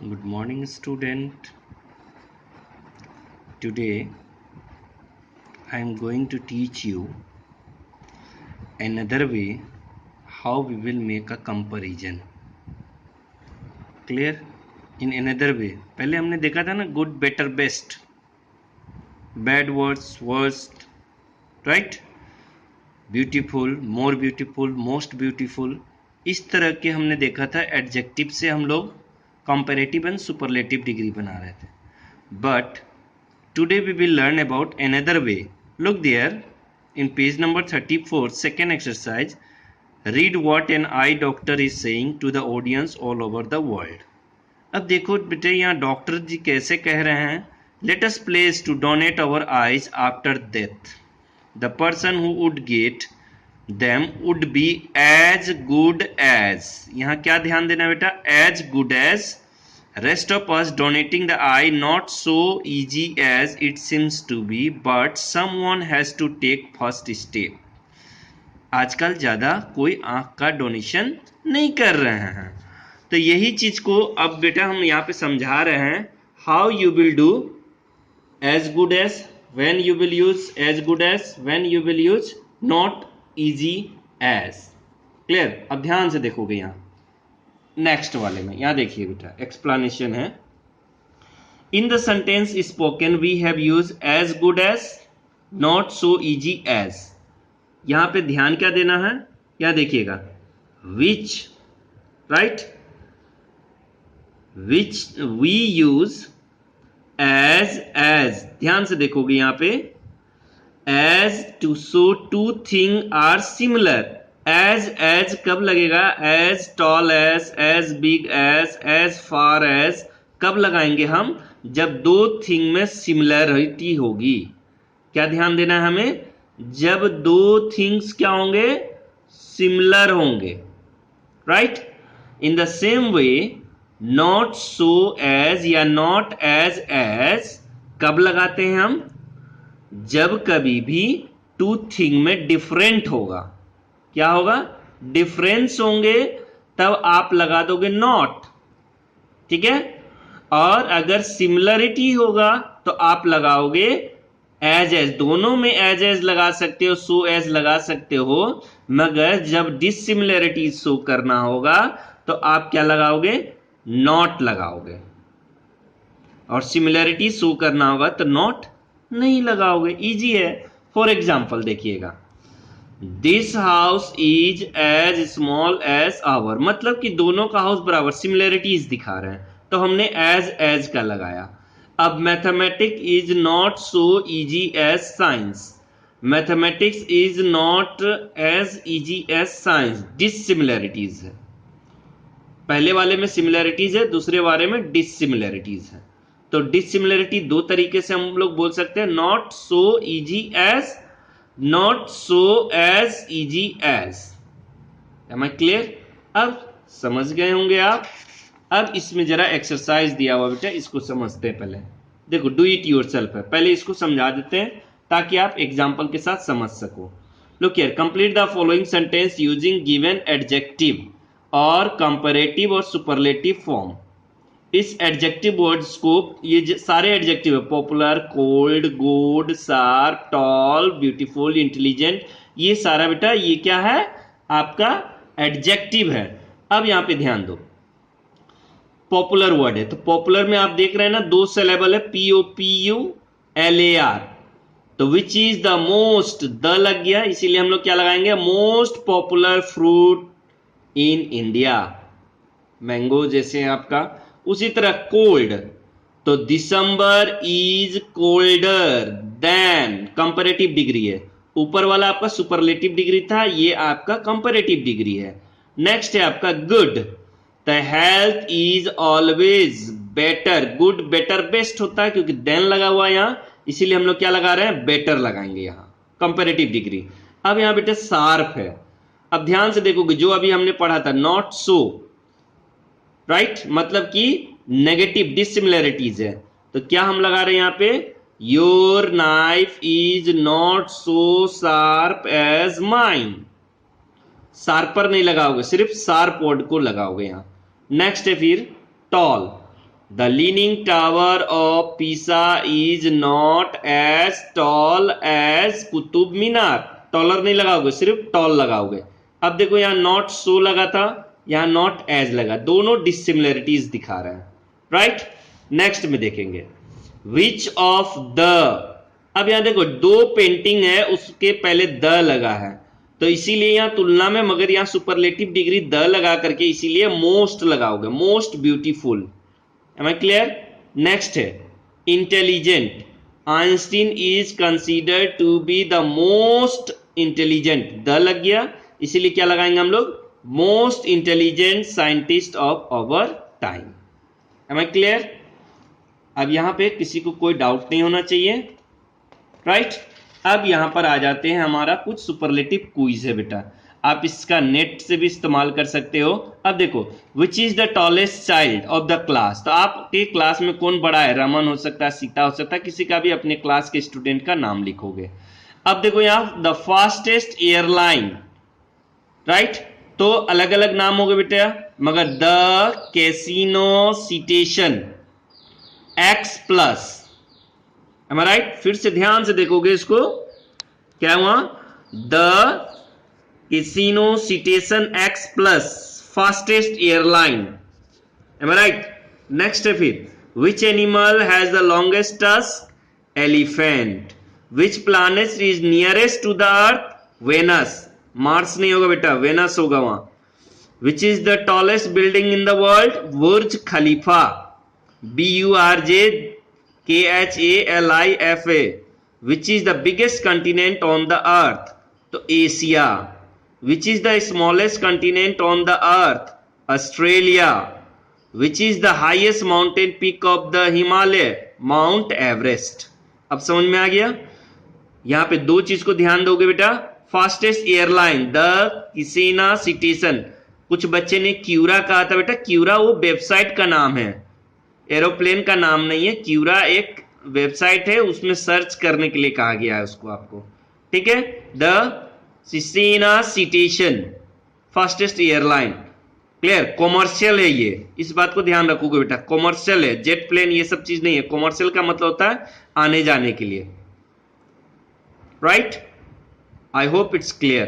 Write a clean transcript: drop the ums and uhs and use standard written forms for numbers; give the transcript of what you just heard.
Good morning, student. Today I am going to teach you another way how we will make a comparison. Clear? In another way. पहले हमने देखा था ना good, better, best, bad words, worst, right? Beautiful, more beautiful, most beautiful. इस तरह के हमने देखा था एडजेक्टिव से हम लोग कंपैरेटिव एंड सुपरलेटिव डिग्री बना रहे थे. But today we will learn about another way. Look there in page number 34, second exercise. Read what an eye doctor is saying to the audience all over the world. अब देखो बेटे यहाँ doctor जी कैसे कह रहे हैं. Let us pledge to donate our eyes after death. The person who would get them would be as good as. यहाँ क्या ध्यान देना बेटा? As good as. Rest of us donating the eye not so easy as it seems to be, but someone has to take first step. आजकल ज़्यादा कोई आँख का डोनेशन नहीं कर रहे हैं. तो यही चीज़ को अब बेटा हम यहाँ पे समझा रहे हैं. How you will do as good as, when you will use as good as, when you will use not easy as. Clear? अब ध्यान से देखोगे यहाँ नेक्स्ट वाले में. यहां देखिए बेटा एक्सप्लेनेशन है. In the sentence spoken we have use as good as, not so easy as. यहां पे ध्यान क्या देना है? यहां देखिएगा which, right, which we use as. ध्यान से देखोगे यहां पे as to so two thing are similar. As कब लगेगा? As tall as big as far as. कब लगाएंगे हम? जब दो थिंग में सिमिलरिटी होगी. क्या ध्यान देना है हमें? जब दो थिंग्स क्या होंगे? सिमिलर होंगे, right. In the same way not so as या नॉट एज कब लगाते हैं हम? जब कभी भी टू थिंग में डिफरेंट होगा. क्या होगा? डिफरेंस होंगे, तब आप लगा दोगे नॉट. ठीक है. और अगर सिमिलरिटी होगा तो आप लगाओगे एज. दोनों में एज लगा सकते हो, सो एज लगा सकते हो, मगर जब डिसिमिलरिटी शो करना होगा तो आप क्या लगाओगे? नॉट लगाओगे. और सिमिलरिटी शो करना होगा तो नॉट नहीं लगाओगे. इजी है. फॉर एग्जाम्पल देखिएगा, this house is as small as our. मतलब कि दोनों का हाउस बराबर, सिमिलरिटीज दिखा रहे हैं, तो हमने एज का लगाया. अब mathematics is not so easy as science. Mathematics is not as easy as science. Dissimilarities है. पहले वाले में सिमिलरिटीज है, दूसरे वाले में डिसिमिलरिटीज है. तो डिसिमिलरिटी दो तरीके से हम लोग बोल सकते हैं. Not so easy as, not so as easy as. Am I clear? अब समझ गए होंगे आप. अब इसमें जरा एक्सरसाइज दिया हुआ बेटा, इसको समझते हैं. पहले देखो डू इट योरसेल्फ है, पहले इसको समझा देते हैं ताकि आप एग्जाम्पल के साथ समझ सको. Look here, complete the following sentence using given adjective और कंपैरेटिव और सुपरलेटिव फॉर्म. इस एडजेक्टिव वर्ड्स को, ये सारे एडजेक्टिव है, popular, cold, good, sharp, tall, beautiful, intelligent, ये सारा बेटा ये क्या है? आपका एडजेक्टिव है. अब यहां पे ध्यान दो, पॉपुलर वर्ड है, तो पॉपुलर में आप देख रहे हैं ना, दो सिलेबल है, POPULAR. तो which is the most, the लग गया, इसीलिए हम लोग क्या लगाएंगे? Most popular fruit in India. Mango जैसे आपका. उसी तरह कोल्ड, तो December is colder than, comparative degree है. ऊपर वाला आपका सुपरलेटिव डिग्री था, ये आपका कंपैरेटिव डिग्री है. नेक्स्ट है आपका good, the health is always better. Good better best होता है, क्योंकि देन लगा हुआ है यहां, इसीलिए हम लोग क्या लगा रहे हैं? बेटर लगाएंगे यहां, कंपैरेटिव डिग्री. अब यहां बेटा शार्प है. अब ध्यान से देखोगे जो अभी हमने पढ़ा था नॉट सो, राइट, मतलब कि नेगेटिव डिसिमिलरिटीज है. तो क्या हम लगा रहे हैं यहां पे? Your knife is not so sharp as mine. Sharper नहीं लगाओगे, सिर्फ शार्प वर्ड को लगाओगे यहां. नेक्स्ट है फिर tall. The leaning tower of Pisa is not as tall as Qutub Minar. Taller नहीं लगाओगे, सिर्फ टॉल लगाओगे। अब देखो यहाँ नॉट सो लगा था, यहाँ नॉट एज लगा, दोनों डिसिमिलरिटीज दिखा रहे हैं, राइट। नेक्स्ट में देखेंगे विच ऑफ द। अब यहां देखो दो पेंटिंग है, उसके पहले द लगा है, तो इसीलिए यहां तुलना में, मगर यहां सुपरलेटिव डिग्री द लगा करके इसीलिए मोस्ट लगाओगे, most beautiful. Am I clear. Next है intelligent. Einstein is considered to be the most intelligent, the लग गया, इसीलिए क्या लगाएंगे हम लोग, most intelligent scientist of our time. Am I clear. अब यहां पे किसी को कोई डाउट नहीं होना चाहिए, राइट। अब यहां पर आ जाते हैं, हमारा कुछ सुपरलेटिव क्विज है बेटा, आप इसका नेट से भी इस्तेमाल कर सकते हो। अब देखो विच is the tallest child of the class, तो आपके क्लास में कौन बड़ा है, रमन हो सकता है, सीता हो सकता है, किसी का भी अपने क्लास के स्टूडेंट का नाम लिखोगे। अब देखो यहां द फास्टेस्ट एयरलाइन, राइट, तो अलग अलग नाम हो गए बेटा, मगर the Cessna Citation X plus, right. फिर से ध्यान से देखोगे इसको, क्या हुआ, the Cessna Citation X plus fastest airline, right. Next है फिर which animal has the longest tusk, elephant. Which planet is nearest to the earth, Venus, Mars नहीं होगा बेटा, वेनस होगा वहां। Which is the tallest building in the world, Burj Khalifa, BURJKHALIFA। Which is the biggest continent on the अर्थ, तो Asia. Which is the smallest continent on the earth, Australia. Which is the highest mountain peak of the Himalaya, mount Everest. अब समझ में आ गया। यहां पे दो चीज को ध्यान दोगे बेटा, फास्टेस्ट एयरलाइन द किसीना सिटीजन, कुछ बच्चे ने क्यूरा कहा था बेटा, क्यूरा वो वेबसाइट का नाम है, एरोप्लेन का नाम नहीं है। क्यूरा एक वेबसाइट है, उसमें सर्च करने के लिए कहा गया है उसको आपको, ठीक है। The Cessna Citation fastest airline, clear. Commercial है ये, इस बात को ध्यान रखोगे बेटा, कॉमर्शियल है, जेट प्लेन ये सब चीज नहीं है। कॉमर्शियल का मतलब होता है आने जाने के लिए, right. I hope it's clear.